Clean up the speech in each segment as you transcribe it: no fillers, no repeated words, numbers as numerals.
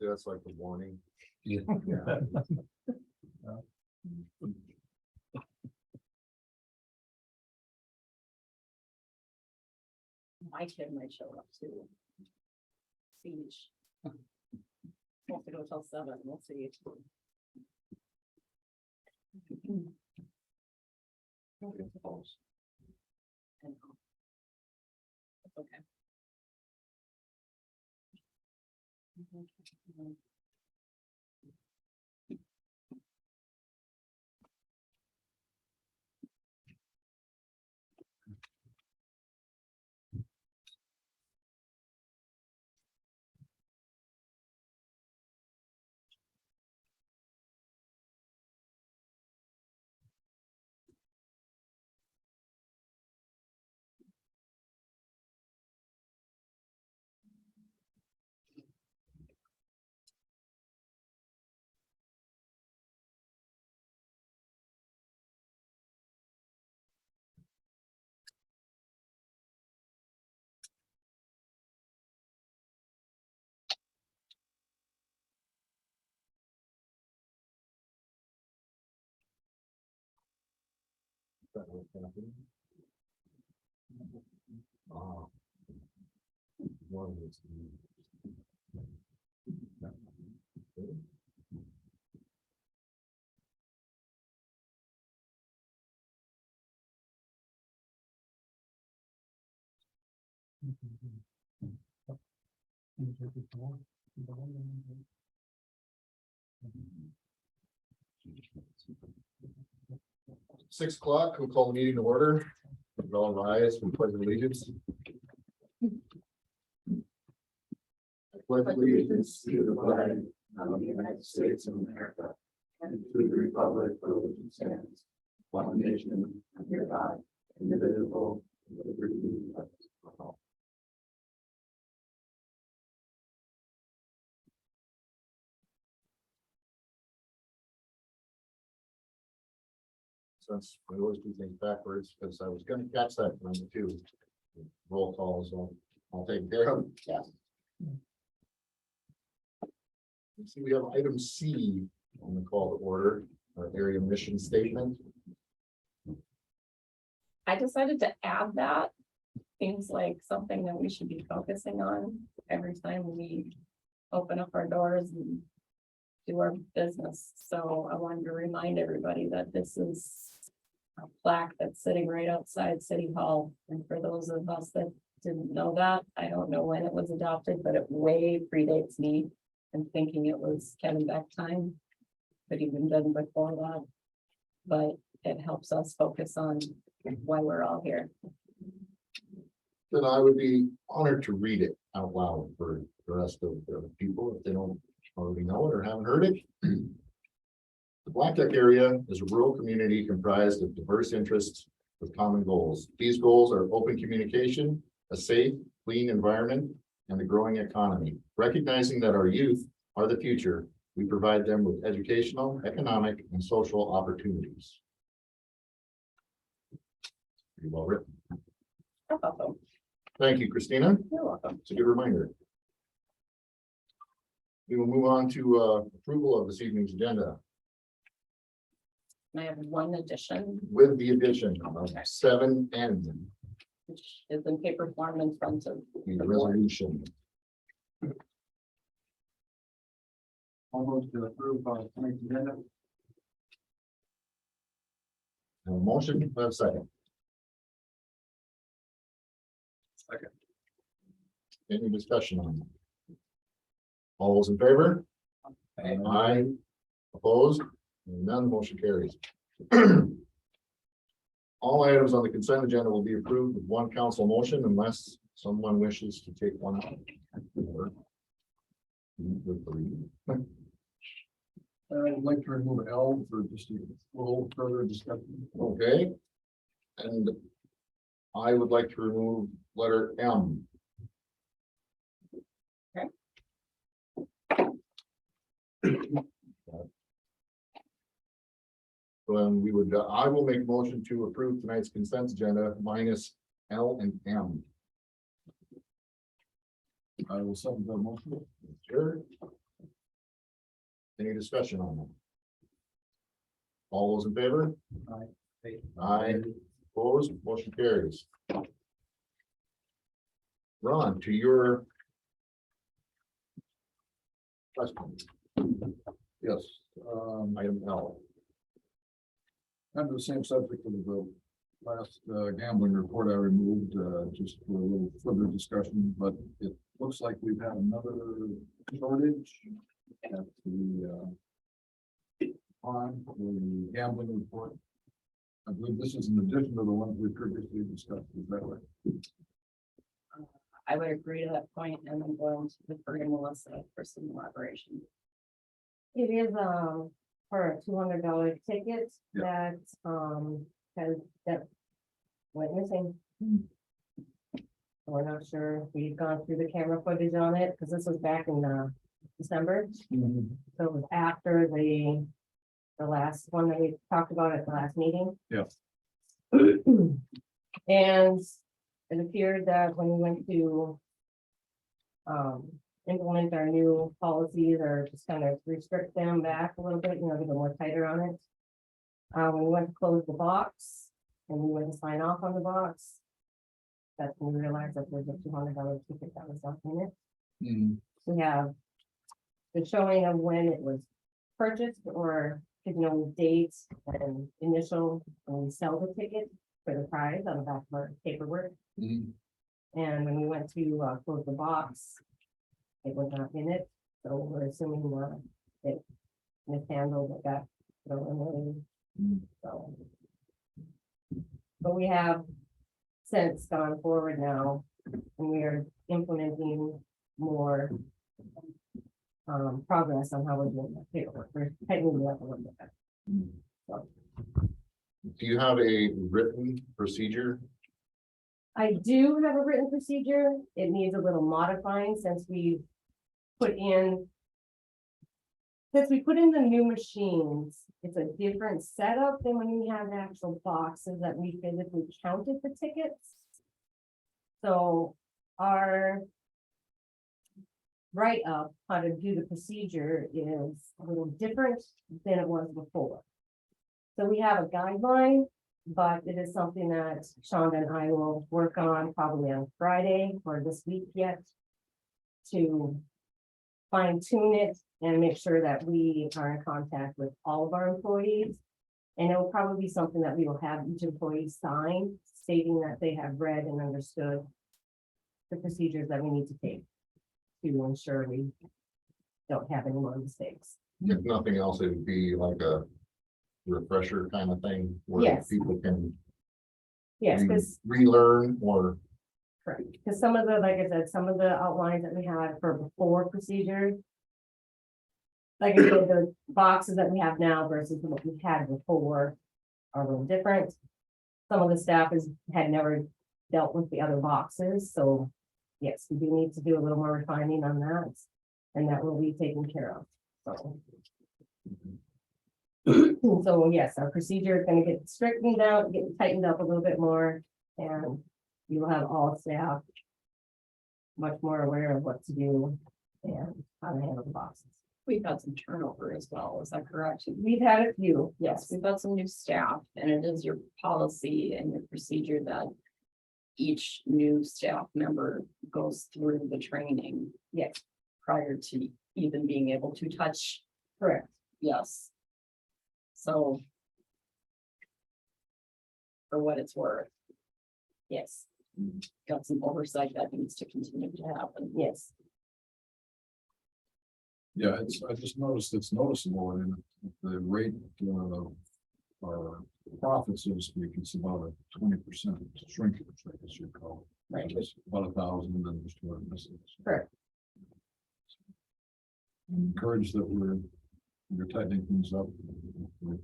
That's like a warning. Yeah. My kid might show up too. Siege. Won't have to go till 7, we'll see. I know. It's okay. Wow. One is Six o'clock, we'll call the meeting to order. We'll all rise for pledge of allegiance. I pledge allegiance to the flag of the United States of America and to the republic for which it stands, one nation, under God, indivisible, with liberty and justice for all. Since we always do things backwards, because I was gonna catch that one too. Roll call, so I'll take care of it. Yeah. See, we have item C on the call to order, our area mission statement. I decided to add that. Seems like something that we should be focusing on every time we open up our doors and do our business. So I wanted to remind everybody that this is a plaque that's sitting right outside City Hall. And for those of us that didn't know that, I don't know when it was adopted, but it way predates me. And thinking it was Kevin Beck time, but even done before that. But it helps us focus on why we're all here. Then I would be honored to read it out loud for the rest of the people if they don't already know it or haven't heard it. The Blackduck area is a rural community comprised of diverse interests with common goals. These goals are open communication, a safe, clean environment, and a growing economy. Recognizing that our youth are the future, we provide them with educational, economic, and social opportunities. Pretty well written. You're welcome. Thank you, Christina. You're welcome. It's a good reminder. We will move on to approval of this evening's agenda And I have one addition, with the addition of 7N, which is in paper form in front of the resolution. Almost to approve tonight's agenda. A motion, have a second. Second. Any discussion on that? All those in favor? Aye. Opposed? None, motion carries. All items on the consent agenda will be approved with one council motion unless someone wishes to take one out. I'd like to remove L for just a little further discussion. Okay. And I would like to remove letter M. Okay. We would, I will make motion to approve tonight's consent agenda minus L and M. I will second the motion. Sure. Any discussion on that? All those in favor? Aye. Opposed, motion carries. Ron, to your question, Yes, item L. under the same subject of the last gambling report I removed, just for a little further discussion, but it looks like we've had another shortage at the on the gambling report. I believe this is in addition to the ones we previously discussed, is that right? I would agree to that point, and I'm going to defer to Melissa for some elaboration. It is, for a $200 ticket Yeah. that went missing. We're not sure, we've gone through the camera footage on it, because this was back in, December, so it was after the last one that we talked about at the last meeting. Yeah. And it appeared that when we went to implement our new policies or just kind of restrict them back a little bit, get more tighter on it. When we went to close the box and we went to sign off on the box, that's when we realized that there's a $200 ticket that was left in it. We have the showing of when it was purchased or, dates and initial, when we sell the ticket for the prize on the back of our paperwork. And when we went to close the box, it was not in it, so we're assuming it mishandled, it got thrown away. So. But we have since gone forward now, and we are implementing more progress on how we're doing that paperwork. We're tightening it up a little bit. So Do you have a written procedure? I do have a written procedure. It needs a little modifying since we put in the new machines. It's a different setup than when we have actual boxes that we physically counted the tickets. So our write-up, how to do the procedure is a little different than it was before. So we have a guideline, but it is something that Shonda and I will work on probably on Friday or this week yet to fine tune it and make sure that we are in contact with all of our employees. And it will probably be something that we will have each employee sign stating that they have read and understood the procedures that we need to take to ensure we don't have any more mistakes. If nothing else, it would be like a refresher kind of thing where Yes. people can Yes, because relearn or correct, because some of the, like I said, some of the outlines that we had for before procedure. Like I said, the boxes that we have now versus what we had before are a little different. Some of the staff had never dealt with the other boxes, so yes, we do need to do a little more refining on that. And that will be taken care of, so. So yes, our procedure is gonna get straightened out, get tightened up a little bit more, and you will have all staff much more aware of what to do and how to handle the boxes. We've had some turnover as well, is that correct? We've had a few, Yes, we've got some new staff, and it is your policy and your procedure that each new staff member goes through the training. Yes. Prior to even being able to touch, correct. yes. So. For what it's worth, Yes, got some oversight that needs to continue to happen. yes, Yeah, I just noticed it's noticeable in the rate, our profits, so to speak, it's about a 20% shrinkage, I guess you call it. Right. It's about 1,000 and then just 200 misses. correct. I'm encouraged that we're tightening things up. We're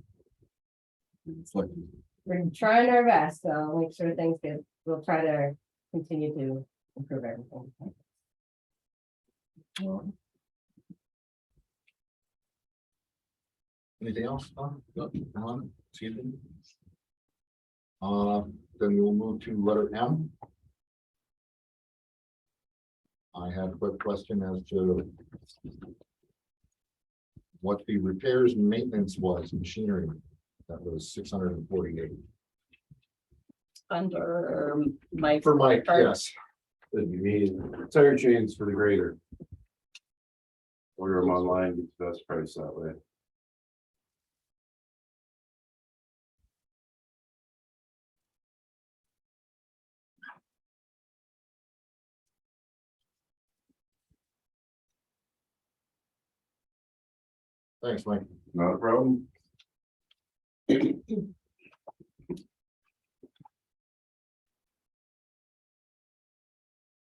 reflecting. We're trying our best, so make sure things get, we'll try to continue to improve everything. anything else? Excuse me. Then we'll move to letter M. I had a quick question as to what the repairs and maintenance was, machinery, that was 648. Under Mike. For Mike, Part. yes, That'd be me, tire chains for the grader. Order them online, get the best price that way. thanks, Mike. Not a problem.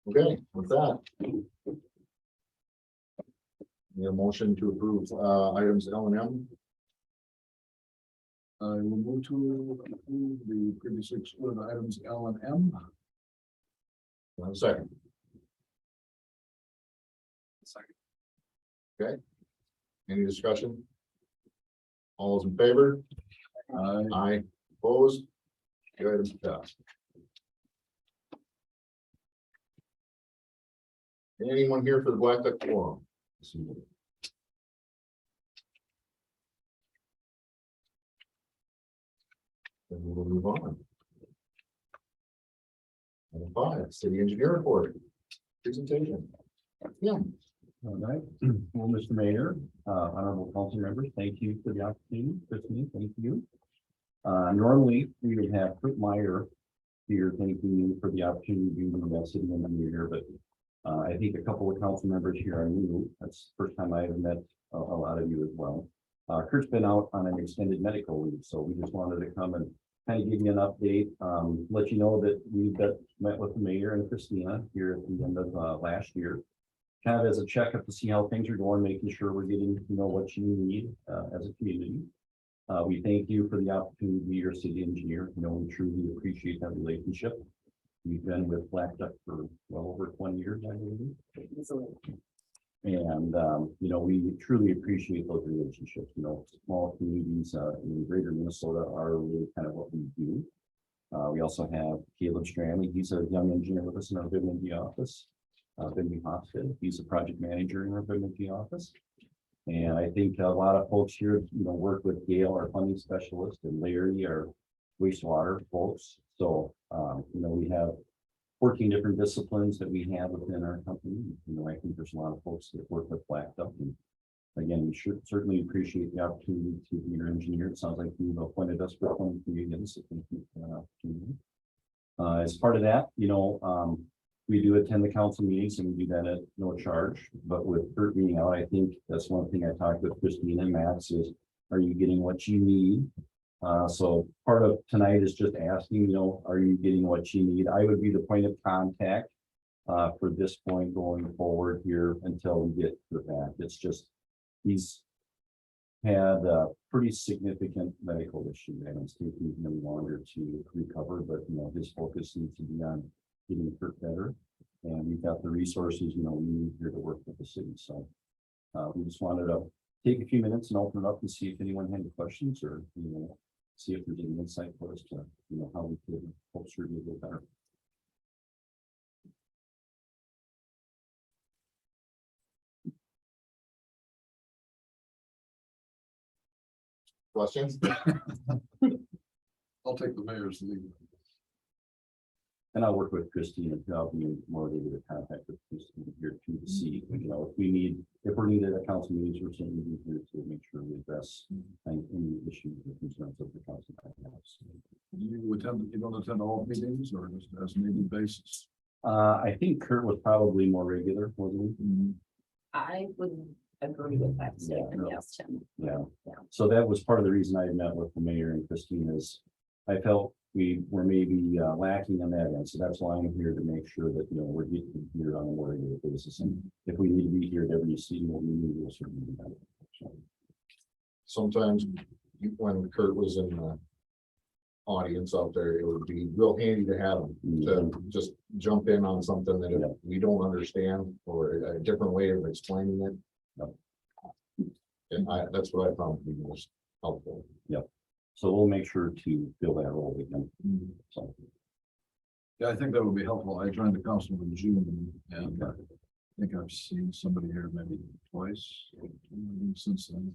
Okay, with that. Need a motion to approve items L and M. I will move to approve the previously excluded items L and M. One second. Okay. Any discussion? All those in favor? Aye. Opposed? The items passed. Anyone here for the Blackduck Forum? Then we will move on. Item 5, city engineer report. Presentation. Yeah. All right, well, Mr. Mayor, honorable council members, thank you for the opportunity. Christine, thank you. Normally, we would have Kurt Meyer here thanking you for the opportunity to be the city engineer, but I think a couple of council members here are new. That's the first time I have met a lot of you as well. Kurt's been out on an extended medical leave, so we just wanted to come and kind of give you an update, let you know that we met with the mayor and Christina here at the end of last year. Kind of as a checkup to see how things are going, making sure we're getting to know what you need as a community. We thank you for the opportunity to be your city engineer. You know, we truly appreciate that relationship. We've been with Blackduck for well over 20 years, I believe. And, you know, we truly appreciate those relationships. You know, small communities in greater Minnesota are really kind of what we do. We also have Caleb Strandley. He's a young engineer with us in our Bemidji office. Bemidji Hospital. He's a project manager in our Bemidji office. And I think a lot of folks here, you know, work with Gail, our funding specialist, and Larry, our wastewater folks. So, you know, we have 14 different disciplines that we have within our company. You know, I think there's a lot of folks that work with Blackduck. And again, we should certainly appreciate the opportunity to be your engineer. It sounds like you've appointed us for 23 again, so thank you for that opportunity. As part of that, you know, we do attend the council meetings and we do that at no charge, but with Kurt being out, I think that's one thing I talked with Christine and Max is, are you getting what you need? So part of tonight is just asking, you know, are you getting what you need? I would be the point of contact for this point going forward here until we get to that. It's just, he's had a pretty significant medical issue and it's taking him longer to recover, but you know, his focus needs to be on getting Kurt better. And we've got the resources, you know, we need here to work with the city. So we just wanted to take a few minutes and open it up and see if anyone had any questions or, you know, see if there's any insight for us to, you know, how we could help serve you a little better. Questions? I'll take the mayor's lead. And I'll work with Christine and I'll be more able to contact with Christine here to see, you know, if we're needed at council meetings, we're certainly be here to make sure we address any issues or concerns of the council. You don't attend all meetings or just as needed basis? I think Kurt was probably more regular, wasn't he? I would agree with that statement, yes, Tim. Yeah. Yeah. So that was part of the reason I met with the mayor and Christine is I felt we were maybe lacking on that end. So that's why I'm here to make sure that, you know, we're getting here on a more regular basis. And if we need to be here at every meeting, we'll certainly do that. So. Sometimes when Kurt was in the audience out there, it would be real handy to have him to just jump in on something that if we don't understand or a different way of explaining it. And that's what I found to be most helpful. Yep. So we'll make sure to fill that role again. So Yeah, I think that would be helpful. I joined the council in June and think I've seen somebody here maybe twice since then.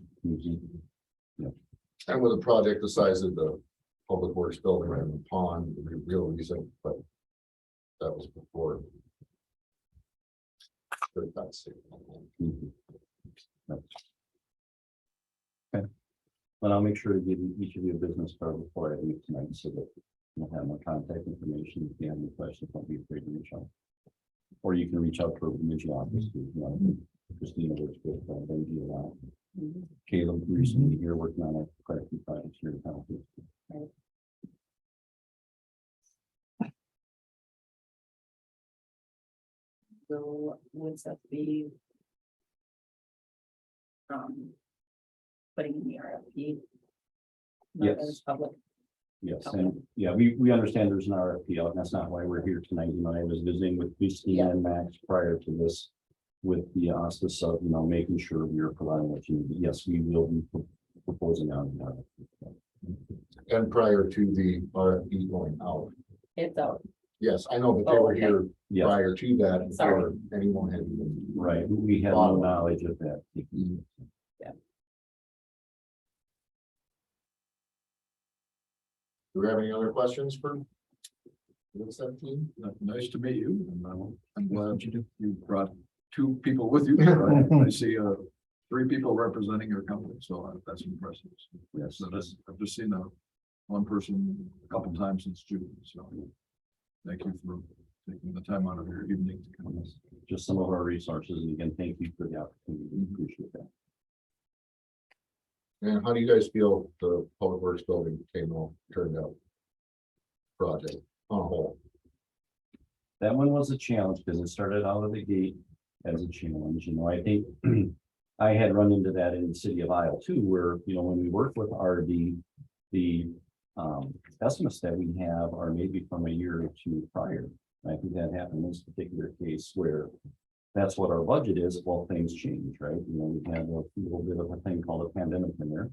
And with a project the size of the public works building and the pond, the real reason, but that was before. But that's it. But I'll make sure to give each of you a business card before I leave tonight, so that you'll have my contact information. If you have any questions, don't be afraid to reach out. Or you can reach out to our Bemidji office. If you want. Christina works with Benji a lot. Caleb recently here working on quite a few projects here in town. So would that be? Putting in the RFP. not Yes. as Public. Yes, Okay. and yeah, we understand there's an RFP out. That's not why we're here tonight. You know, I was visiting with Christina and Max prior to this. With the auspice of, making sure we are providing what you need. Yes, we will be proposing on that. And prior to the RFP going out. It's out. Yes, I know, but they Oh, were okay. here Yes, prior to that. Sorry. Before anyone had even. right. We have no knowledge of that. Do we have any other questions for? 17? Nice to meet you, and I'm glad you brought two people with you. I see three people representing your company, so that's impressive. Yes, So I've just seen one person a couple times since June, so thank you for taking the time out of your evening to come. just some of our resources. And again, thank you for the opportunity. We appreciate that. And how do you guys feel the public works building turned out? Project on a whole. That one was a challenge because it started out of the gate as a challenge. I think I had run into that in the city of Isle too, where, when we work with RD, the estimates that we have are maybe from a year or two prior. I think that happened in this particular case where that's what our budget is. Well, things change, right? We have a little bit of a thing called a pandemic in there.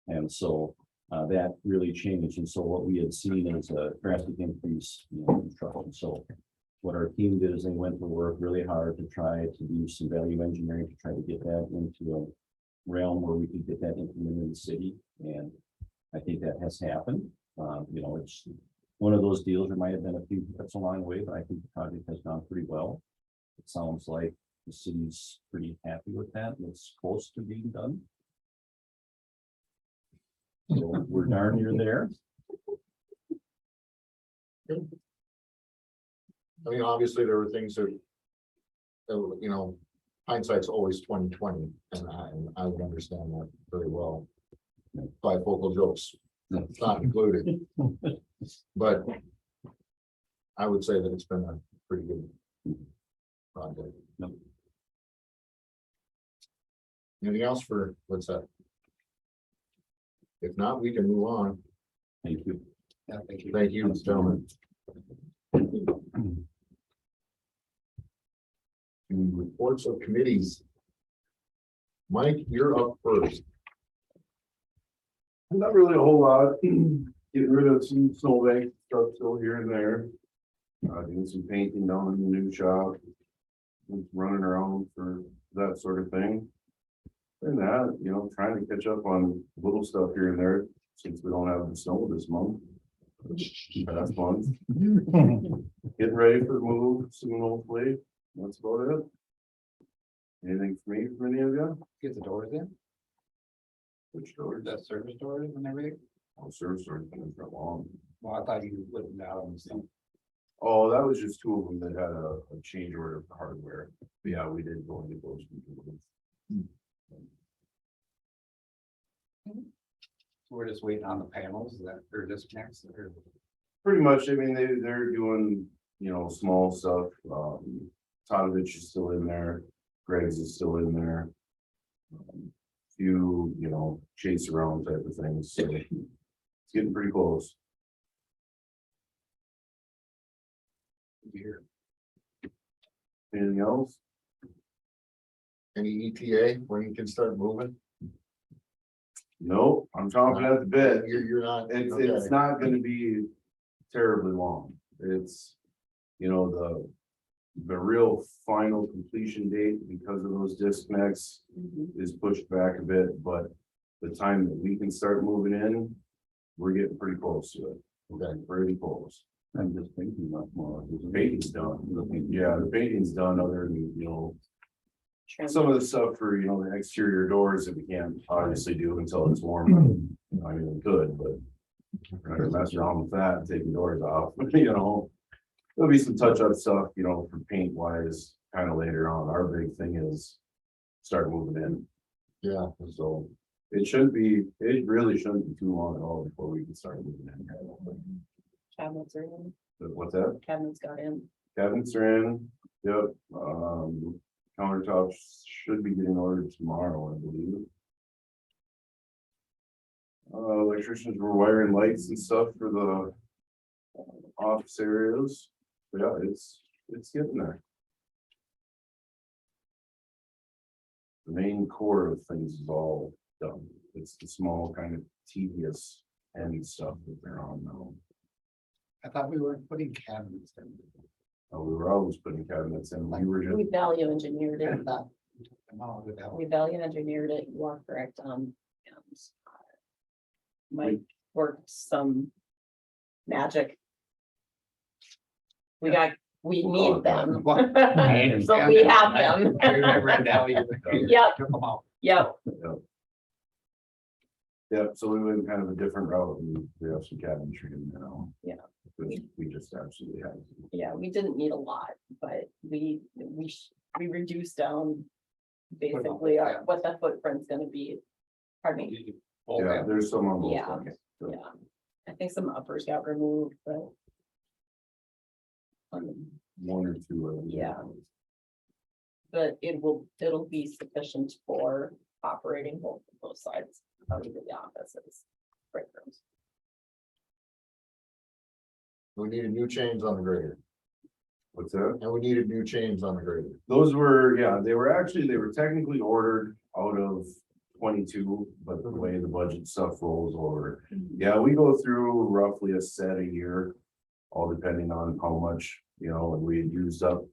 And so that really changed. And so what we had seen is a drastic increase in construction. So what our team did is they went to work really hard to try to do some value engineering to try to get that into a realm where we could get that implemented in the city. And I think that has happened. It's one of those deals. There might have been a few hiccups along the way, but I think the project has gone pretty well. It sounds like the city's pretty happy with that. It's close to being done. So we're darn near there. I mean, obviously, there were things that, hindsight's always 20/20, and I would understand that very well. Bifocal jokes, not included. But I would say that it's been a pretty good project. Yep. Anything else for, what's that? If not, we can move on. Thank you. Thank you, gentlemen. Reports of committees. Mike, you're up first. Not really a whole lot. Getting rid of some snowbank stuff still here and there. Doing some painting down in the new shop. Just running around for that sort of thing. And that, trying to catch up on little stuff here and there since we don't have the snow this month. That's fun. Getting ready for the move soon, hopefully. That's about it. Anything for me from any of you? Get the doors in, Which doors? that service doors and everything. Oh, service doors been for long. Well, I thought you wouldn't down and stuff. Oh, that was just two of them that had a change order of hardware. But yeah, we did go into those. So we're just waiting on the panels that are disconnects or. Pretty much, I mean, they're doing, small stuff. Tadovich is still in there. Greg's is still in there. Few, chase around type of things. So it's getting pretty close. Here. Anything else? Any ETA when you can start moving? Nope, I'm chomping at the bit. You're not. It's okay. not gonna be terribly long. It's, the the real final completion date, because of those disconnects, is pushed back a bit, but the time that we can start moving in, we're getting pretty close to it. Okay, pretty close. I'm just thinking about more. The painting's done. Yeah, the painting's done, other than, Trim. some of the stuff for, the exterior doors that we can't obviously do until it's warm. I mean, we could, but we're not gonna mess around with that, and taking doors off, There'll be some touch-up stuff, for paint wise, kind of later on. Our big thing is start moving in. Yeah, So it really shouldn't be too long at all before we can start moving in. Cabinets are in, But what's that? cabinets got in. Cabinets are in, yep, countertops should be getting ordered tomorrow, I believe. Electricians were wiring lights and stuff for the office areas. But yeah, it's getting there. The main core of things is all done. It's the small kind of tedious end stuff that they're on now. I thought we weren't putting cabinets in. We were always putting cabinets in. We were We just, value engineered I it. thought we took them all without. We value engineered it, you are correct, and Mike worked some magic. We need them. So we have them. I remember now you. Yep. Took them out. Yep, yeah, so we went kind of a different route and we have some cabinetry in there now. Yeah. We just absolutely have. to. yeah, we didn't need a lot, but we reduced down basically what the footprint's gonna be. Pardon me, Yeah, there's some on both Yeah. sides. So, yeah, I think some uppers got removed, but. One or two. Yeah. But it'll be sufficient for operating both of those sides of the offices. Break rooms. we needed new chains on the grader, What's that? and we needed new chains on the grader. Those were, yeah, they were technically ordered out of 22, but the way the budget stuff rolls over. Yeah, we go through roughly a set a year, all depending on how much, and we had used up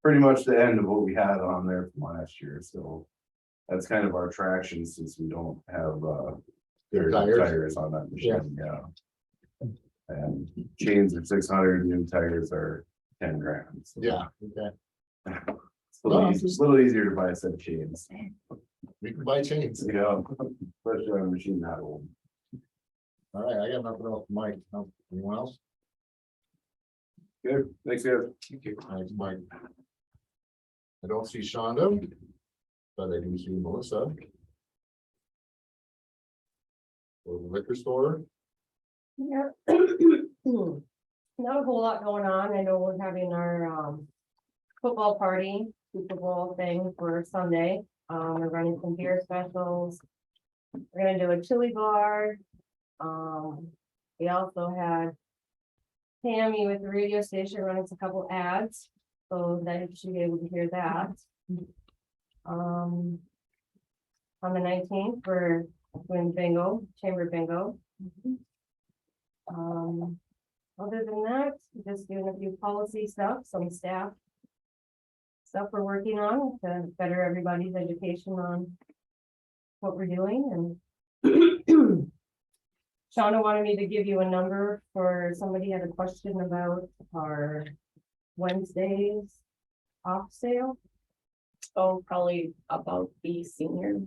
pretty much the end of what we had on there from last year, so. That's kind of our traction since we don't have Good tires on that machine, yeah. And chains are 600, new tires are 10 grand. so. Yeah, okay, It's a little easier to buy a set of chains. we can buy chains. Yeah, especially on a machine that old. All right, I got nothing else, Mike. No, anyone else? Good, thanks, guys. Thanks, Mike. I don't see Shonda, but I do see Melissa. Or the liquor store. Yeah. Not a whole lot going on. I know we're having our football party, Super Bowl thing for Sunday. We're running some beer specials. We're gonna do a chili bar. We also had Tammy with the radio station running a couple ads, so that you should be able to hear that. On the 19th, we're doing bingo, chamber bingo. Other than that, just doing a few policy stuff, some staff stuff we're working on to better everybody's education on what we're doing. And Shauna wanted me to give you a number for somebody had a question about our Wednesdays off sale, Oh, probably about the senior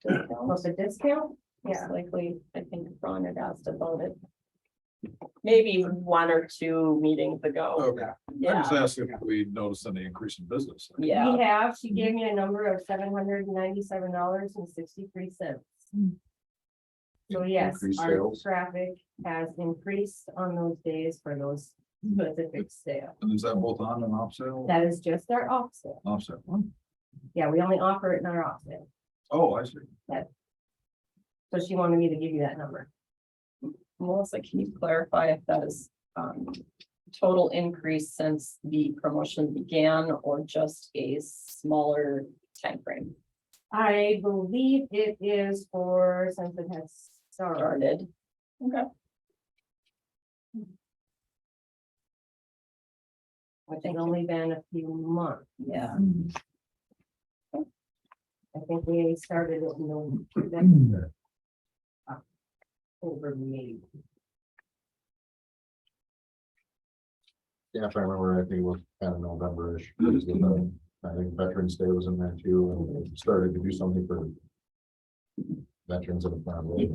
discount. plus a discount. Most Yeah. likely, I think Ron had asked about it. Maybe one or two meetings ago. Okay, I Yeah, just asked if we noticed any increase in business. yeah, We have, she gave me a number of $797.63. So yes, Increased our sales. traffic has increased on those days for those specific sales. And is that both on and off sale? That is just our off sale. Offset. Yeah, we only offer it in our off sale. Oh, I see. So she wanted me to give you that number. Melissa, can you clarify if that is total increase since the promotion began or just a smaller time frame I believe it is for, since it has started. started? Okay. which has only been a few months. Yeah. I think we started it in over maybe. Yeah, if I remember, I think it was kind of November-ish. Because of the- I think Veterans Day was in there too, and they started to do something for veterans of the family.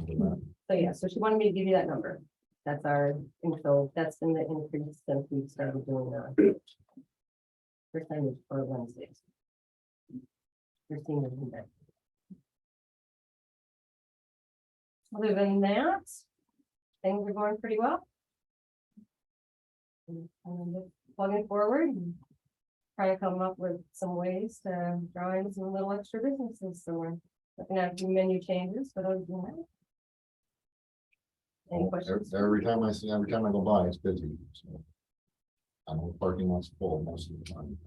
So yeah, so she wanted me to give you that number. That's our, and so that's been the increase since we started doing that. Percentage for Wednesdays. Your seniors in there. Other than that, things are going pretty well. And just plugging forward and trying to come up with some ways to draw in some little extra businesses, so we're looking at a few menu changes, but other than that. Any questions? Every time I go by, it's busy. So I know the parking lot's full most of the time.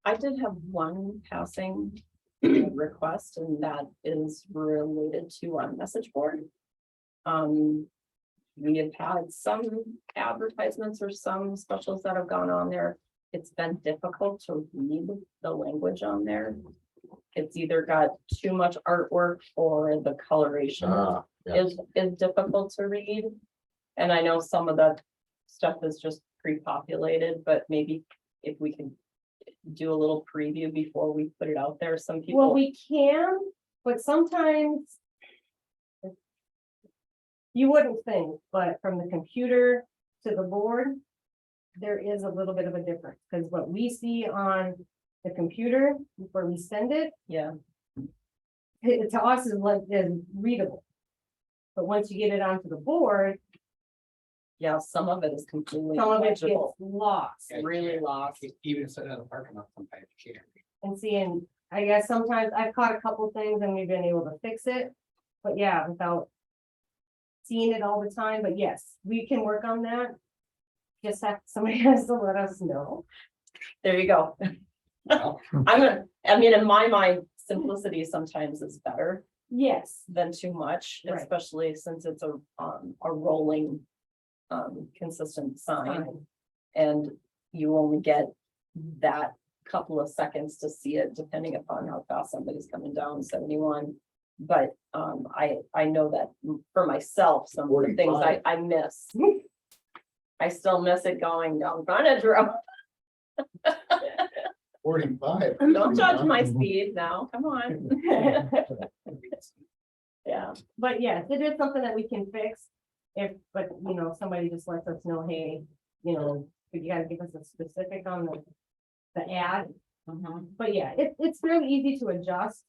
I did have one passing request, and that is related to our message board. We have had some advertisements or some specials that have gone on there. It's been difficult to read the language on there. It's either got too much artwork or the coloration Yeah. is difficult to read. And I know some of that stuff is just pre-populated, but maybe if we can do a little preview before we put it out there, some people. Well, we can, but sometimes. You wouldn't think, but from the computer to the board. There is a little bit of a difference, because what we see on the computer before we send it, Yeah, it to us is like, is readable. But once you get it onto the board, yeah, some of it is completely some of it gets illegible, lost. really lost. Even if it's in the parking lot, sometimes you can't. And seeing, I guess sometimes I've caught a couple things and we've been able to fix it, but yeah, without. Seeing it all the time, but yes, we can work on that. Just have, somebody has to let us know. There you go. Well, I mean, in my mind, simplicity sometimes is better Yes, than too much, Right. especially since it's a rolling. Consistent sign, fine. and you only get that couple of seconds to see it, depending upon how fast somebody's coming down 71. But I know that for myself, some of the things 45. I miss. I still miss it going down frontage road. 45. Don't judge my speed now, come on. Yeah, But yes, it is something that we can fix. If, but you know, somebody just lets us know, hey, you know, could you guys give us a specific on the ad? But yeah, it's really easy to adjust.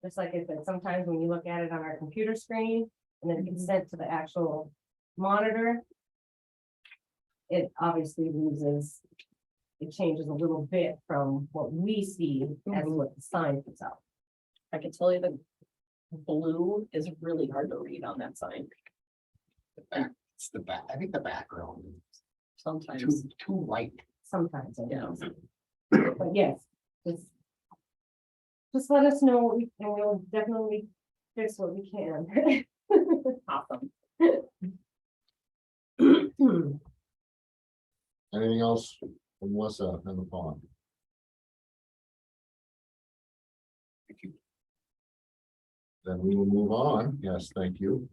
Just like I said, sometimes when you look at it on our computer screen and then it gets sent to the actual monitor. It obviously loses, it changes a little bit from what we see as what the sign puts out. I can tell you the blue is really hard to read on that sign It's the back, I think the background is sometimes. too white. Sometimes, I Yeah. guess. But yes, just let us know what we, and we'll definitely fix what we can. Awesome. Anything else from Melissa and the pond? Thank you. Then we will move on. Yes, thank you.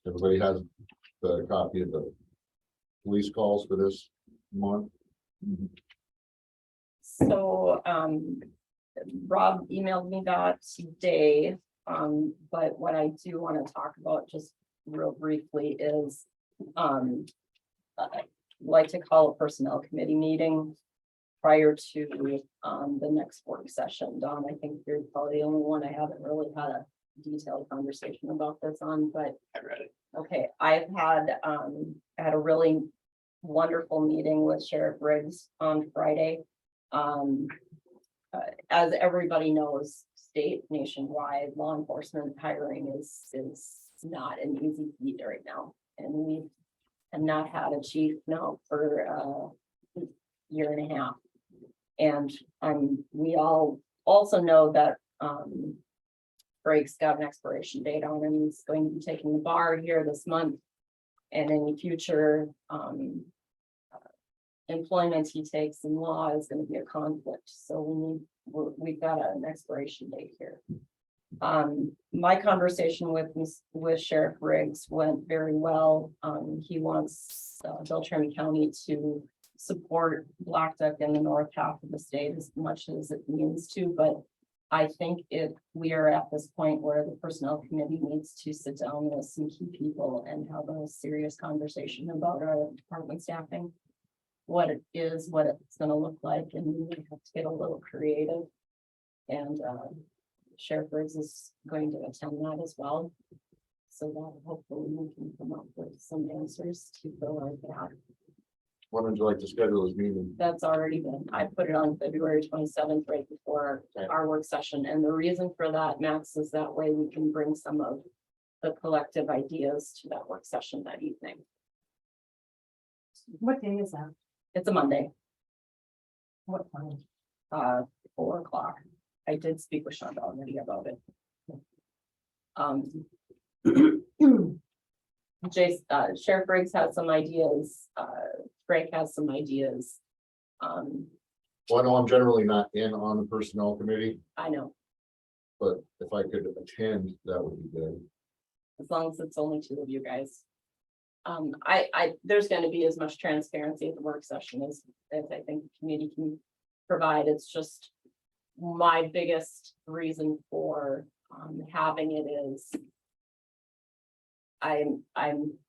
Everybody has the copy of the police calls for this month. So, Rob emailed me that today, but what I do want to talk about just real briefly is, I'd like to call a personnel committee meeting prior to, the next work session. Dawn, I think you're probably the only one I haven't really had a detailed conversation about this on, but I read it. okay, I had a really wonderful meeting with Sheriff Riggs on Friday. As everybody knows, state nationwide law enforcement hiring is not an easy feat right now. And we have not had a chief now for a year and a half. And we all also know that Greg's got an expiration date on him. He's going to be taking the bar here this month. And any future, employment he takes in law is gonna be a conflict, so we've got an expiration date here. My conversation with Sheriff Riggs went very well. He wants Beltrami County to support Blackduck in the north half of the state as much as it means to, but I think we are at this point where the personnel committee needs to sit down with some key people and have a serious conversation about our department staffing. What it is, what it's gonna look like, and we have to get a little creative. And Sheriff Riggs is going to attend that as well. So that hopefully we can come up with some answers to fill out that. When would you like to schedule this meeting? That's already been, I put it on February 27th, right before our work session. And the reason for that, Max, is that way we can bring some of the collective ideas to that work session that evening. What day is that? It's a Monday, What time? 4 o'clock. I did speak with Shonda already about it. Sheriff Briggs has some ideas, Greg has some ideas. Well, I know I'm generally not in on the personnel committee, I know, but if I could attend, that would be good. as long as it's only 2 of you guys. There's gonna be as much transparency at the work session as I think the community can provide. It's just my biggest reason for having it is I'm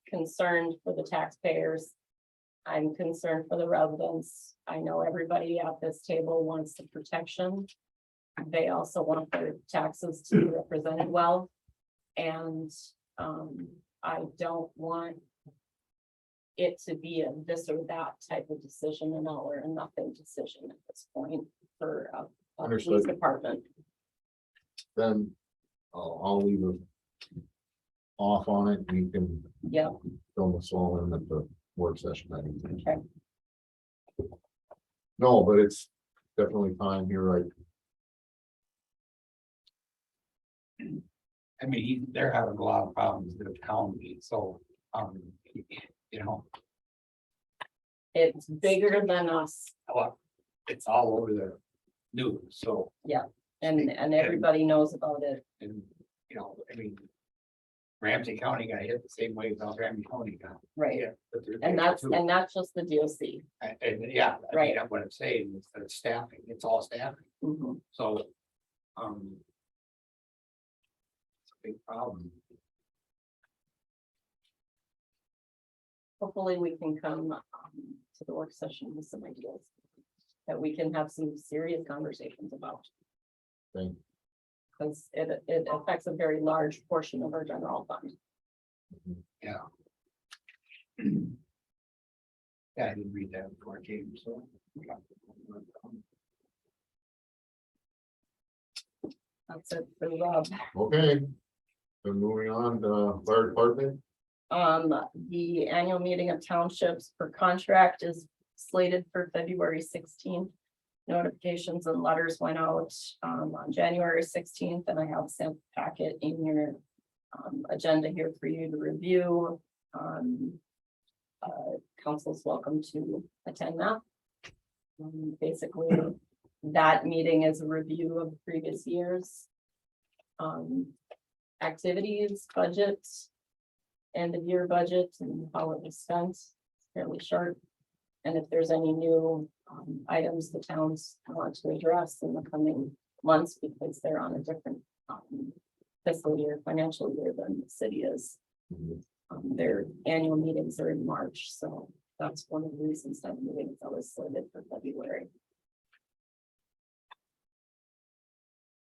concerned for the taxpayers. I'm concerned for the residents. I know everybody at this table wants the protection. They also want their taxes to be represented well. And I don't want it to be a this or that type of decision, an all or nothing decision at this point for a police Understood. department. Then I'll leave it off on it, and you can Yeah, fill the swall in at the work session. I think. okay. No, but it's definitely time here, right? I mean, they're having a lot of problems with the county, so, you know, It's bigger than us, well, it's all over the news, so, and everybody knows about it. and, you know, I mean. Ramsey County got hit the same way Beltrami County got. Right. Yeah, but they're And there too. that's just the DOC. And yeah, I Right. mean, what I'm saying is that it's staffing, it's all staffing, Mhm. so, it's a big problem. Hopefully we can come to the work session with some ideas that we can have some serious conversations about. Thank Because it affects a very large portion of our general fund. Yeah. Yeah, I didn't read that before I came, so. That's it for Rob. Okay. Then moving on to fire department. The annual meeting of townships for contract is slated for February 16th. Notifications and letters went out on January 16th, and I have sent packet in your agenda here for you to review. Council's welcome to attend that. Basically, that meeting is a review of previous years. Activities, budgets, end of year budget and how it was spent, fairly short. And if there's any new items the towns want to address in the coming months, because they're on a different fiscal year, financial year than the city is. Their annual meetings are in March, so that's one of the reasons that meetings I was slated for February.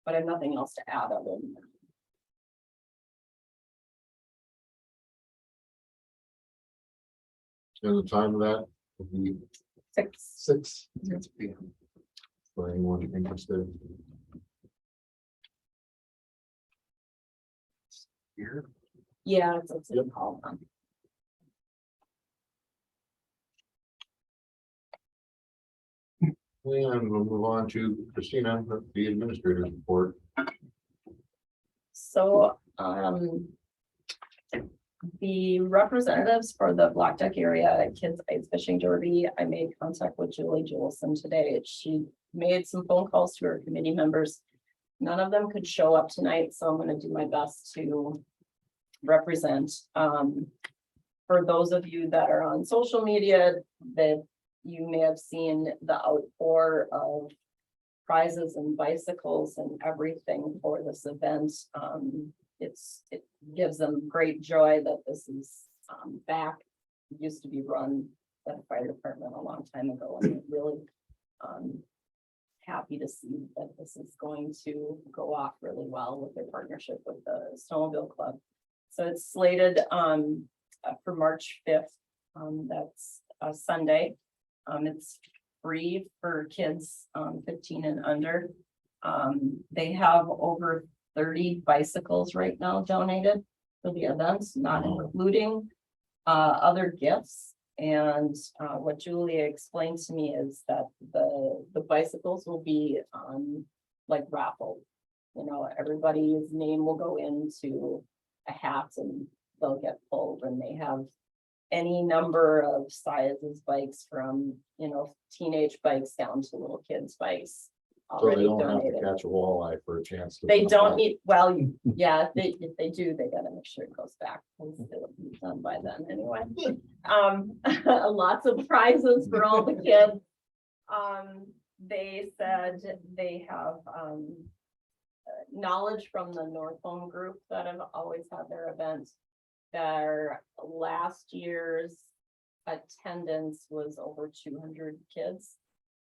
But I have nothing else to add other than that. And the time of that will be 6 for anyone interested. Here, Yeah, it's a Yep. call. And we'll move on to Christina, the administrator's report. So, the representatives for the Blackduck area Kids Ice Fishing Derby, I made contact with Julie Jewelson today. She made some phone calls to her committee members. None of them could show up tonight, so I'm gonna do my best to represent. For those of you that are on social media, that you may have seen the outpour of prizes and bicycles and everything for this event. It gives them great joy that this is back. It used to be run by the fire department a long time ago, and I'm really happy to see that this is going to go off really well with their partnership with the Snowmobile Club. So it's slated for March 5th. That's a Sunday. It's free for kids 15 and under. They have over 30 bicycles right now donated for the events, not including other gifts. And what Julia explained to me is that the bicycles will be like raffled. You know, everybody's name will go into a hat and they'll get pulled, and they have any number of sizes bikes from, you know, teenage bikes down to little kids bikes. So they already don't have to donated. catch a walleye for a chance to. They don't need, well, yeah, if they do, they gotta make sure it goes back, because it'll be done by then anyway. Lots of prizes for all the kids. They said they have, knowledge from the North Home group that have always had their events. Their last year's attendance was over 200 kids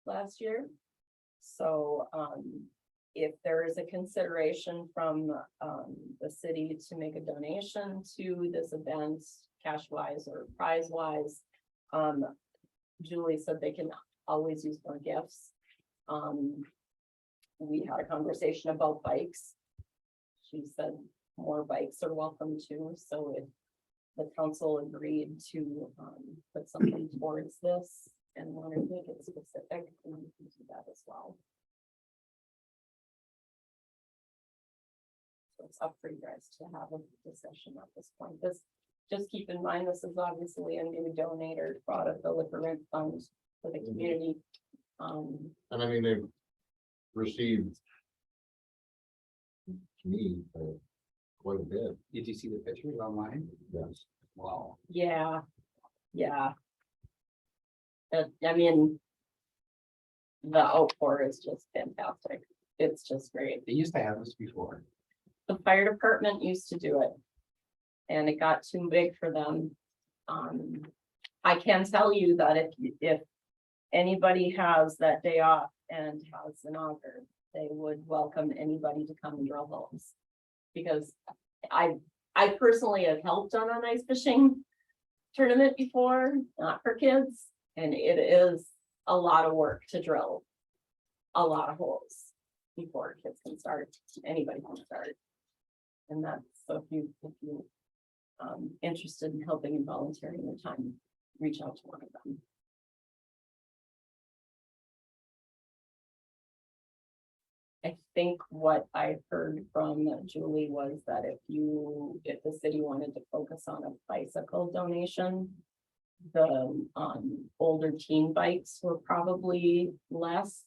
last year. So, if there is a consideration from, the city to make a donation to this event, cash wise or prize wise, Julie said they can always use more gifts. We had a conversation about bikes. She said more bikes are welcome too, so if the council agreed to, put something towards this and wanted to make it specific, then we can do that as well. So it's up for you guys to have a discussion at this point. Just keep in mind, this is obviously a new donator product, the liquor rent fund for the community. And I mean, they've received. To me, quite a bit, Did you see the pictures online? yes. Wow. Yeah, yeah. I mean, the outpour is just fantastic. It's just great. They used to have this before. The fire department used to do it. And it got too big for them. I can tell you that if anybody has that day off and has an auger, they would welcome anybody to come and drill holes. Because I personally have helped on an ice fishing tournament before, not for kids, and it is a lot of work to drill a lot of holes before kids can start, anybody can start. And that's, so if you interested in helping and volunteering your time, reach out to one of them. I think what I heard from Julie was that if the city wanted to focus on a bicycle donation, the older teen bikes were probably less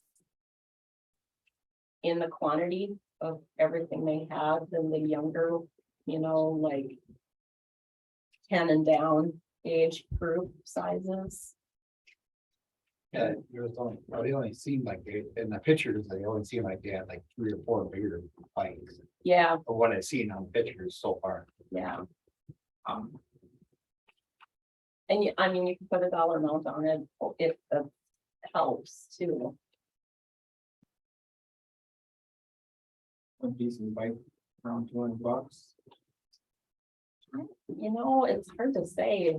in the quantity of everything they had than the younger, you know, like 10 and down age group sizes. Yeah, there was only, well, they only seemed like in the pictures, they only seemed like they had like 3 or 4 bigger bikes. Yeah, Of what I've seen on pictures so far. yeah. And I mean, you can put a dollar amount on it if that helps too. A decent bike, around $200. You know, it's hard to say.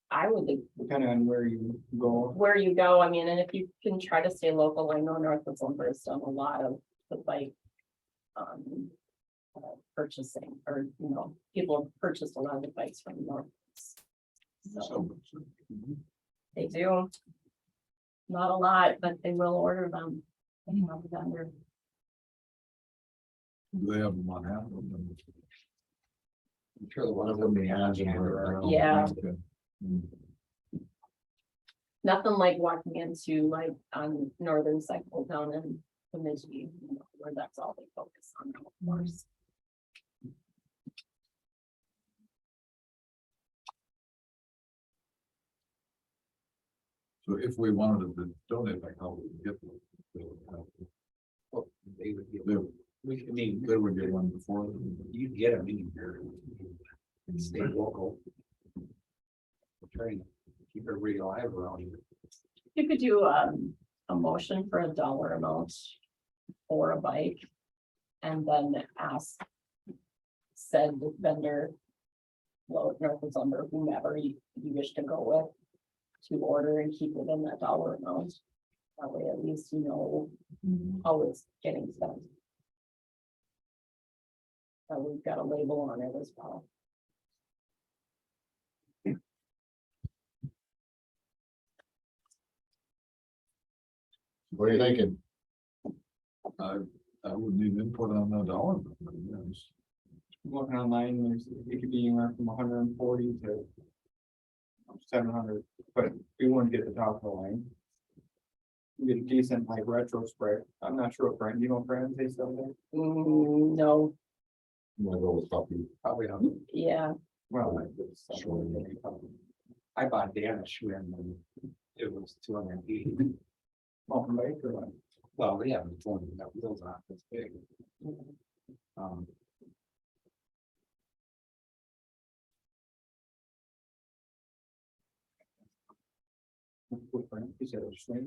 I would think Depending on where you go. where you go, I mean, and if you can try to stay local, I know Northwoods Lumber has done a lot of the bike purchasing, or, you know, people have purchased a lot of the bikes from Northwoods. So they do. Not a lot, but they will order them. They have a vendor. Do they have them on hand? I'm sure the One ones of them that we have imagine on hand her are. around. Yeah. Okay. Nothing like walking into like on northern cycle down in Bemidji, you know, where that's all they focus on, of course. So if we wanted to donate, like how would we get them? Well, they would get, They, we, I mean, they would get one before. you get them in here. Stay local. Trying to keep everybody alive around here. You could do a motion for a dollar amount for a bike. And then ask said vendor, well, Northwood Lumber, whomever you wish to go with, to order and keep it in that dollar amount. That way at least you know how it's getting spent. And we've got a label on it as well. What are you thinking? I would need input on that dollar. Yes. Looking online, it could be anywhere from 140 to 700, but we wouldn't get the top of the line. We get a decent like retro spray. I'm not sure what brand, you know, what brand they sell there? No, I'm gonna go with puppy. Probably not. yeah, Well, Sure. I bought Danish when it was 280. mountain bike or what? Well, yeah, it's only got wheels on it, it's big. Um, What brand? You said it was Swing.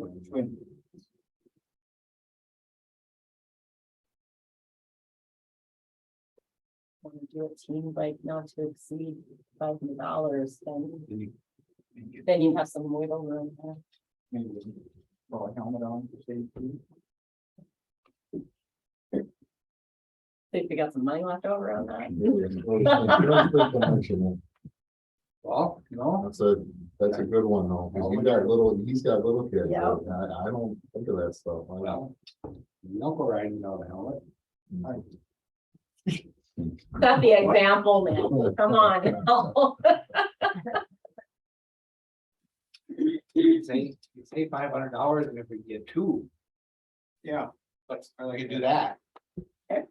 want to do a team bike not to exceed $500, then you have some wiggle room there. Maybe throw a helmet on for safety. See if you got some money left over on that. well, you know, That's a good one though, because he's got little kids. Yeah. I don't think of that stuff. well, you don't go riding without a helmet. That's the example, man. Come on. You say $500, and if we get two, Yeah. we can do that. Okay.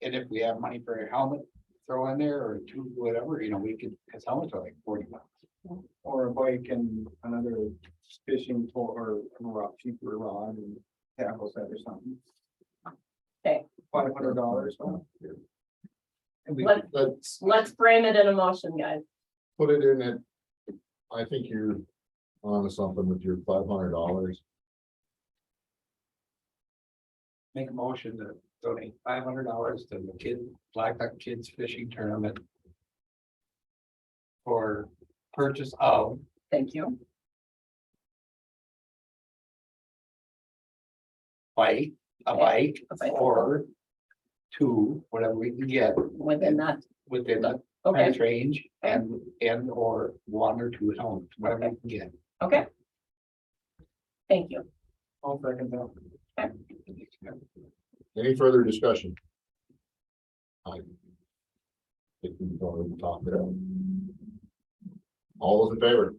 And if we have money for a helmet, throw in there, or two, whatever, you know, we could, because helmets are like $40. Or a bike and another fishing tool or a cheaper rod and tackle set or something. Okay. $500. And we, Let's frame it in a motion, guys. Put it in it. I think you're on to something with your $500. make a motion to donate $500 to the Blackduck Kids Fishing Tournament. For purchase of Thank you. a bike, A bike. or two, whatever we can get Within that, within the okay, price range, and or one or two helmets, whatever we can get. okay. Thank you. I'll second that. Any further discussion? I think we've already talked it out. All those in favor?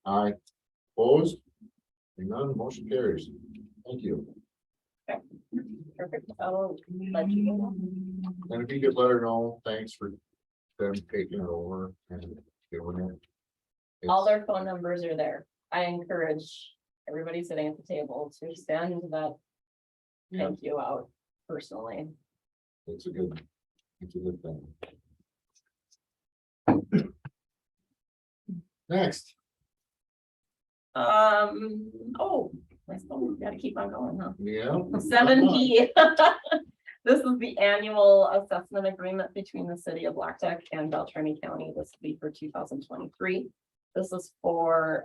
Aye. Opposed? Hearing none, motion carries. Thank you. Perfect. I'll let you know. And if you could let her know, thanks for them taking it over and doing it. All their phone numbers are there. I encourage everybody sitting at the table to send that thank you out personally. It's a good thing. Next, Oh, my phone, gotta keep on going, huh? yeah. 7P. This is the annual assessment agreement between the city of Blackduck and Beltrami County. This will be for 2023. This is for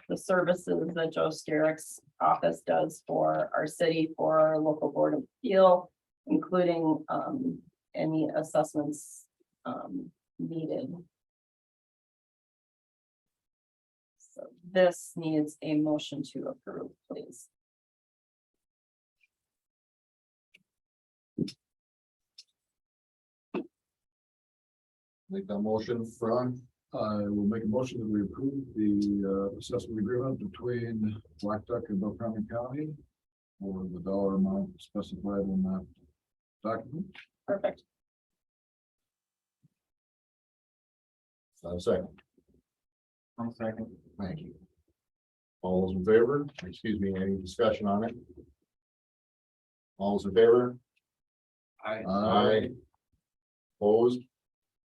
the services that Joe Skerrick's office does for our city, for our local board of appeal, including any assessments needed. So this needs a motion to approve, please. Make that motion, Ron. I will make a motion that we approve the assessment agreement between Blackduck and Beltrami County for the dollar amount specified in that document. Perfect. Second, One second. thank you. All those in favor, excuse me, any discussion on it? All those in favor? Aye. Opposed?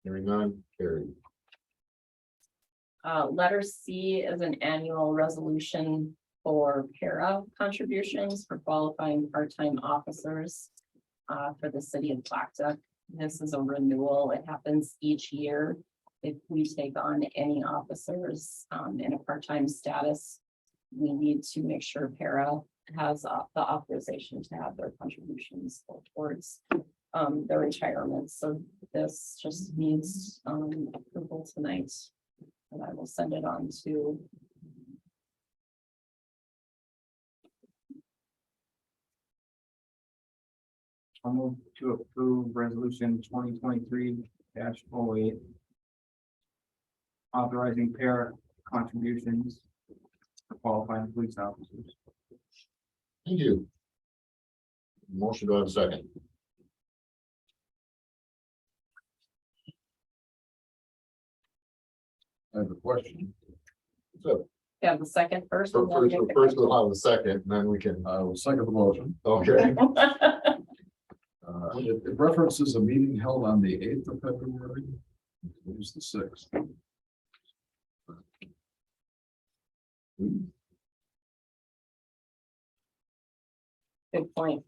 Hearing none, carried. Letter C is an annual resolution for para contributions for qualifying part-time officers for the city of Blackduck. This is a renewal. It happens each year. If we take on any officers in a part-time status, we need to make sure para has the authorization to have their contributions go towards their retirement. So this just needs approval tonight. And I will send it on to I'll move to approve resolution 2023-08. Authorizing pair contributions for qualifying police officers. Thank you. Motion, do I have a second? I have a question. So, have the second first. and then first, make the first we'll have a second, and then we can, I will second the motion. okay. question. It references a meeting held on the 8th of February. It was the 6th. Good point.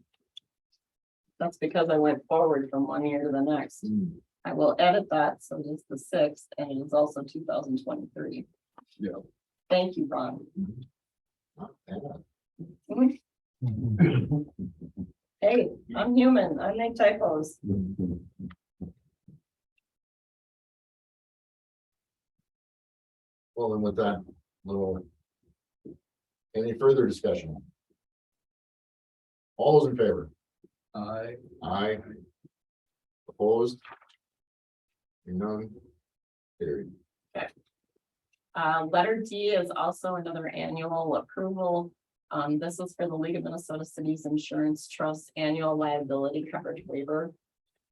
That's because I went forward from one year to the next. I will edit that, so it's the 6th, and it is also 2023. Yeah. Thank you, Ron. Hey, I'm human, I make typos. Well, then with that little. Any further discussion? All those in favor? Aye. Opposed? Hearing none. Carried. Letter D is also another annual approval. This is for the League of Minnesota Cities Insurance Trust Annual Liability Coverage Waiver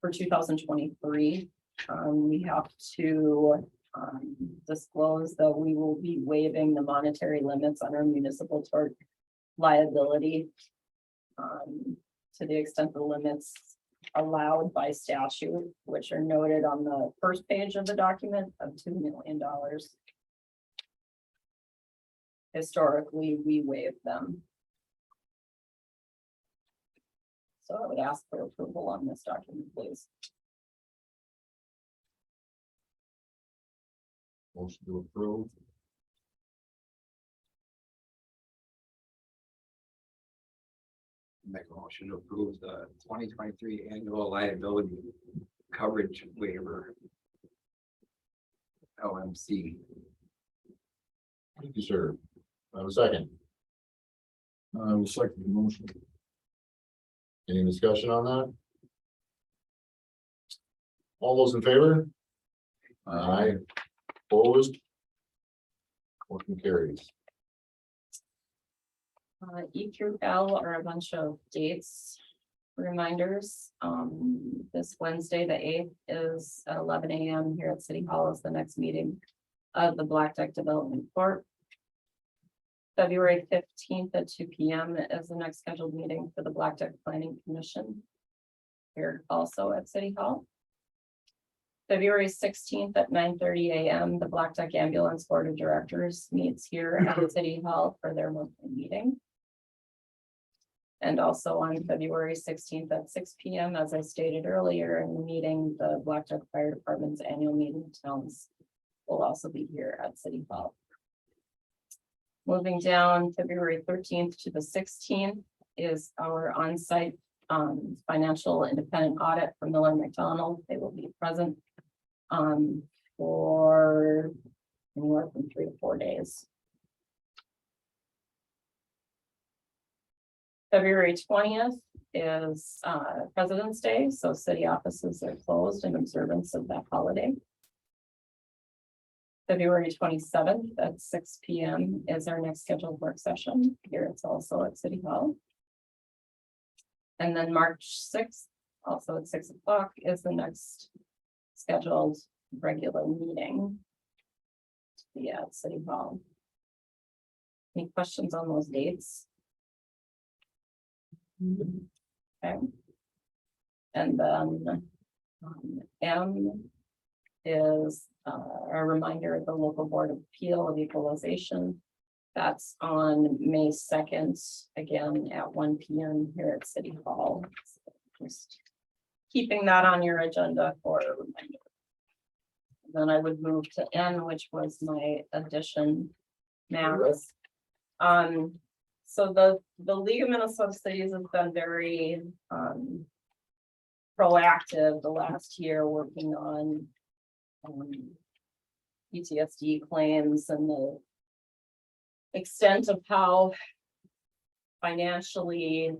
for 2023. We have to disclose that we will be waiving the monetary limits on our municipal tort liability to the extent the limits allowed by statute, which are noted on the first page of the document of $2 million. Historically, we waive them. So I would ask for approval on this document, please. Motion to approve. Make a motion to approve the 2023 annual liability coverage waiver. LMC. Thank you, sir. I have a second. I will second the motion. Any discussion on that? All those in favor? Aye. Opposed? Motion carries. E through L are a bunch of dates, reminders. This Wednesday, the 8th is at 11 a.m. here at City Hall is the next meeting of the Blackduck Development Court. February 15th at 2 p.m. is the next scheduled meeting for the Blackduck Planning Commission. Here also at City Hall. February 16th at 9:30 a.m. the Blackduck Ambulance Board of Directors meets here at City Hall for their monthly meeting. And also on February 16th at 6 p.m., as I stated earlier in the meeting, the Blackduck Fire Department's annual meeting towns will also be here at City Hall. Moving down, February 13th to the 16th is our on-site financial independent audit for Miller McDonald. They will be present for anywhere from 3 to 4 days. February 20th is President's Day, so city offices are closed in observance of that holiday. February 27th at 6 p.m. is our next scheduled work session. Here it's also at City Hall. And then March 6th, also at 6 o'clock, is the next scheduled regular meeting. To be at City Hall. Any questions on those dates? Okay. And then M is a reminder of the local board of appeal of equalization. That's on May 2nd, again at 1 p.m. here at City Hall. Just keeping that on your agenda for a reminder. Then I would move to N, which was my addition maps. So the League of Minnesota Cities has been very proactive the last year, working on PTSD claims and the extent of how financially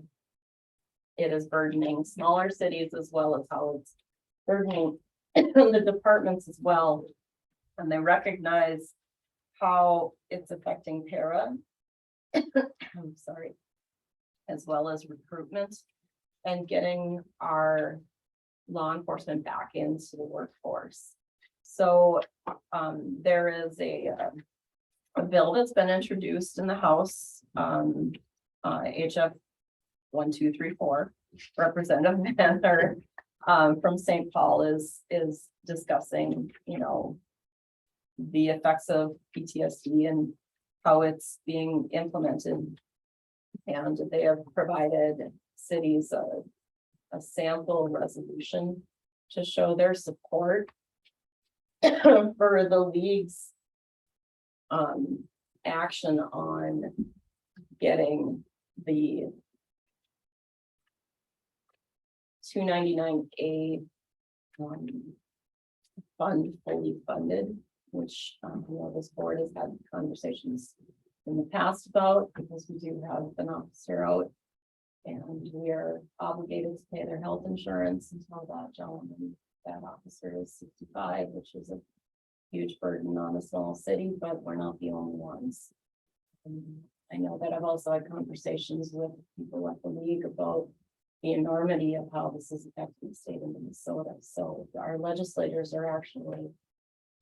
it is burdening smaller cities, as well as how it's burdening the departments as well. And they recognize how it's affecting para. I'm sorry, as well as recruitment and getting our law enforcement back into the workforce. So there is a bill that's been introduced in the House, HF 1234. Representative Banner from St. Paul is discussing, you know, the effects of PTSD and how it's being implemented. And they have provided cities a sample resolution to show their support for the league's action on getting the 299A fund fully funded, which you know, this board has had conversations in the past about, because we do have an officer out and we are obligated to pay their health insurance until that gentleman, that officer is 65, which is a huge burden on a small city, but we're not the only ones. I know that I've also had conversations with people at the league about the enormity of how this is affecting the state of Minnesota. So our legislators are actually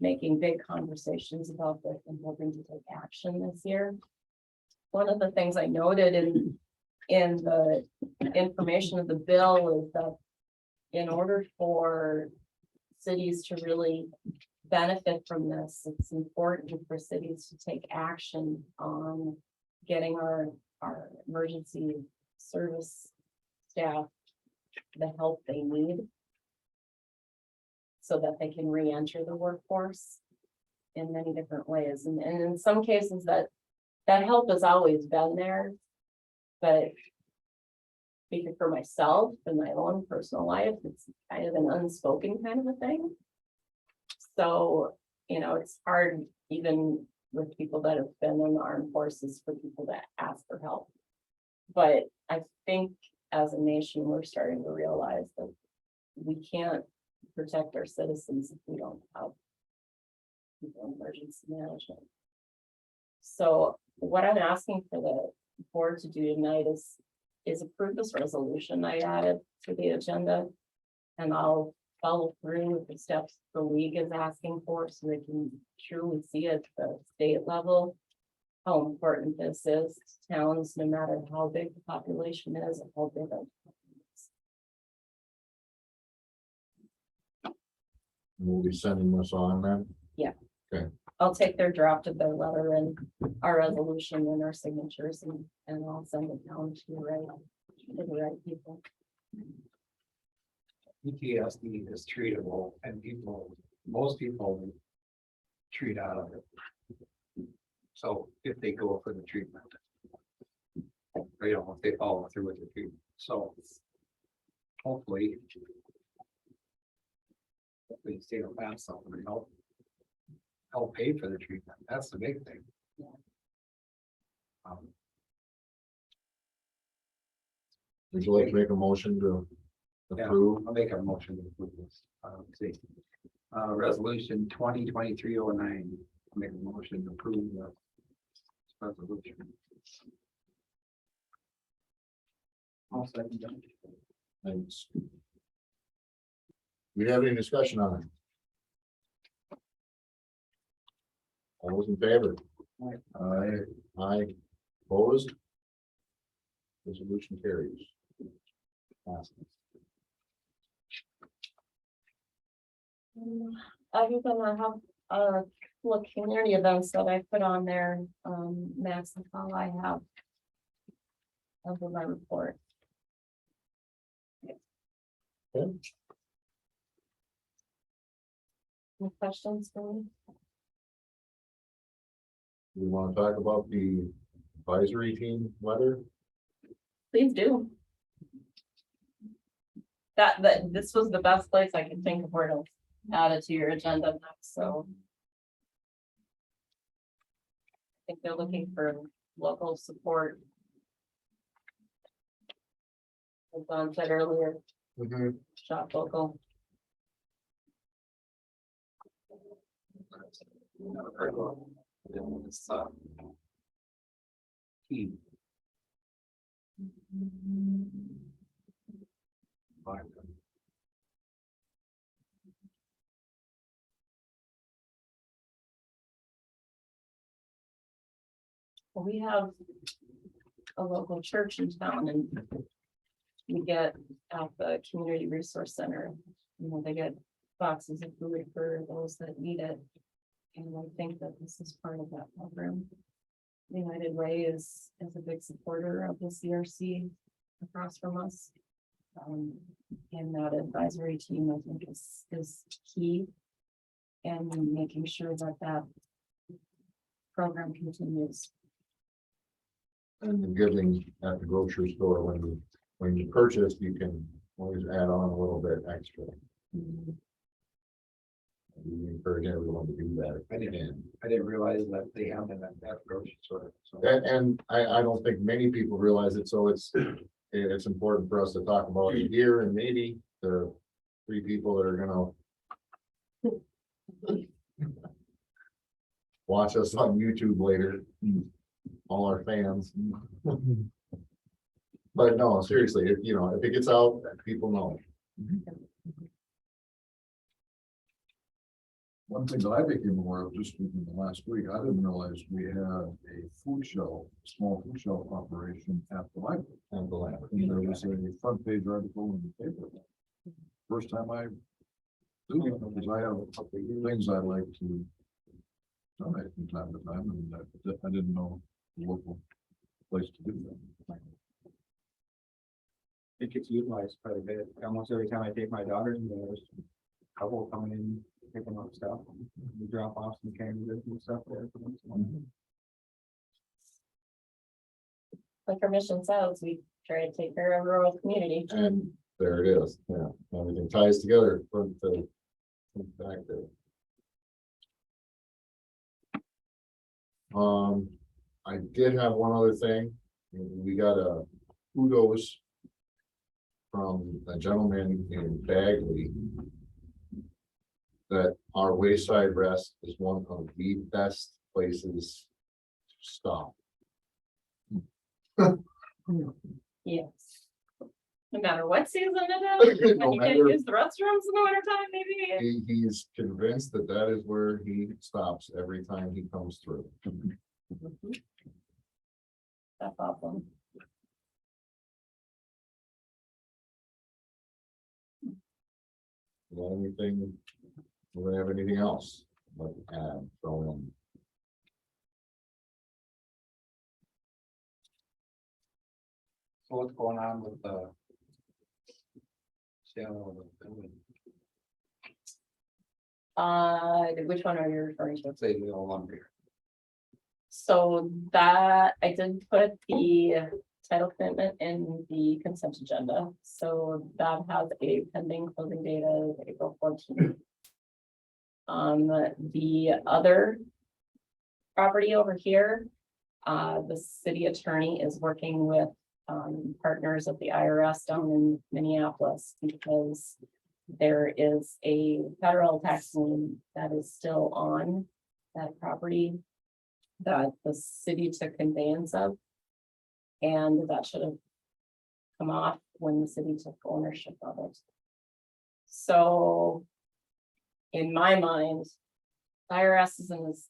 making big conversations about this and hoping to take action this year. One of the things I noted in the information of the bill is that in order for cities to really benefit from this, it's important for cities to take action on getting our emergency service staff the help they need so that they can re-enter the workforce in many different ways. And in some cases that help has always been there, but speaking for myself in my own personal life, it's kind of an unspoken kind of a thing. So, you know, it's hard even with people that have been in the armed forces for people to ask for help. But I think as a nation, we're starting to realize that we can't protect our citizens if we don't have emergency management. So what I'm asking for the board to do tonight is approve this resolution I added to the agenda. And I'll follow through with the steps the league is asking for, so they can truly see at the state level how important this is to towns, no matter how big the population is and how big it is. We'll be sending this on then. I'll take their draft of their letter and our resolution and our signatures and I'll send it down to the right people. PTSD is treatable and most people treat out of it. So if they go for the treatment, or, you know, if they follow through with the treatment, so hopefully the state will pass something and help pay for the treatment. That's the big thing. Yeah. Would you like to make a motion to Yeah, approve? I'll make a motion to approve this. See, resolution 2023-09, Make a motion to approve the resolution. I'll second that. Thanks. Do we have any discussion on it? All those in favor? Aye, opposed? Resolution carries. Passes. Other than I have a couple of community events that I put on there, Max, that's all I have. Of my report. Okay. Any questions for me? We want to talk about the advisory team letter? Please do. This was the best place I could think of where to add it to your agenda next, so. I think they're looking for local support. As Don said earlier, shop local. Never heard of it. It's, key. Fine. We have a local church in town and we get at the community resource center, they get boxes of food for those that need it. And I think that this is part of that program. United Way is a big supporter of the CRC across from us. And that advisory team, I think is key. And making sure that that program continues. And the giving at the grocery store, when you purchase, you can always add on a little bit extra. We encourage everyone to do that. I didn't realize that they have them at that grocery store. So And I don't think many people realize it, so it's important for us to talk about it here and maybe the 3 people that are gonna watch us on YouTube later, all our fans. But no, seriously, if it gets out, people know. One thing that I became aware of just within the last week, I didn't realize we had a food shelf, small food shelf operation at the library. And the land. And there was a front page article in the paper. First time I do it, because I have a couple of things I like to donate from time to time, and I didn't know the local place to do that. It gets utilized quite a bit. Almost every time I take my daughters, there's a couple coming in, picking up stuff. We drop off some candidates and stuff there. For them. Like our mission says, we try to take care of our rural community. And there it is, yeah, everything ties together from the back there. I did have one other thing. We got a kudos from a gentleman in Bagley that our Wayside Rest is one of the best places to stop. Yes. No matter what season it is, No when you can't matter- use the restrooms in the winter time, maybe. He's convinced that that is where he stops every time he comes through. That's awesome. Got anything? Do we have anything else? Like, throw in? So what's going on with the sale of the building? Which one are you referring to? Let's say the old lumber. So that, I did put the title commitment in the consent agenda, so that has a pending closing date of April 14th. The other property over here, the city attorney is working with partners of the IRS down in Minneapolis because there is a federal tax lien that is still on that property that the city took conveyance of. And that should have come off when the city took ownership of it. So in my mind, IRS isn't as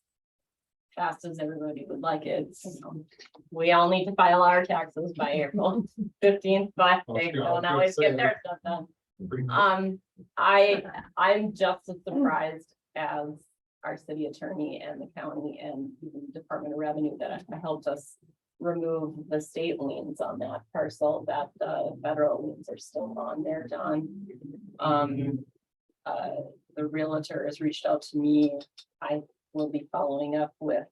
fast as everybody would like it. We all need to file our taxes by April 15th, but they don't always get their stuff done. I'm just as surprised as our city attorney and the county and even the Department of Revenue that helped us remove the state liens on that parcel, that the federal liens are still on there, John. The realtor has reached out to me. I will be following up with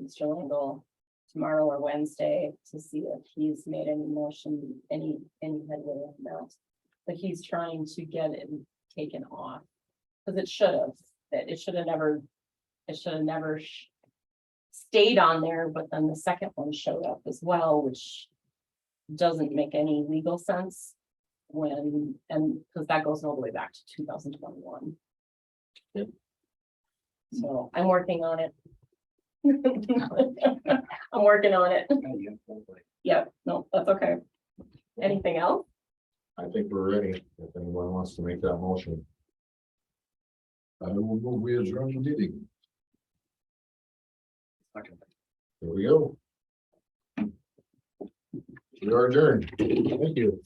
Mr. Lingle tomorrow or Wednesday to see if he's made any motion, any headway on that. But he's trying to get it taken off, because it should have never stayed on there, but then the second one showed up as well, which doesn't make any legal sense because that goes all the way back to 2021. Yep. So I'm working on it. I'm working on it. Yep, no, that's okay. Anything else? I think we're ready, if anyone wants to make that motion. I will move, we adjourn the meeting. Here we go. We are adjourned. Thank you.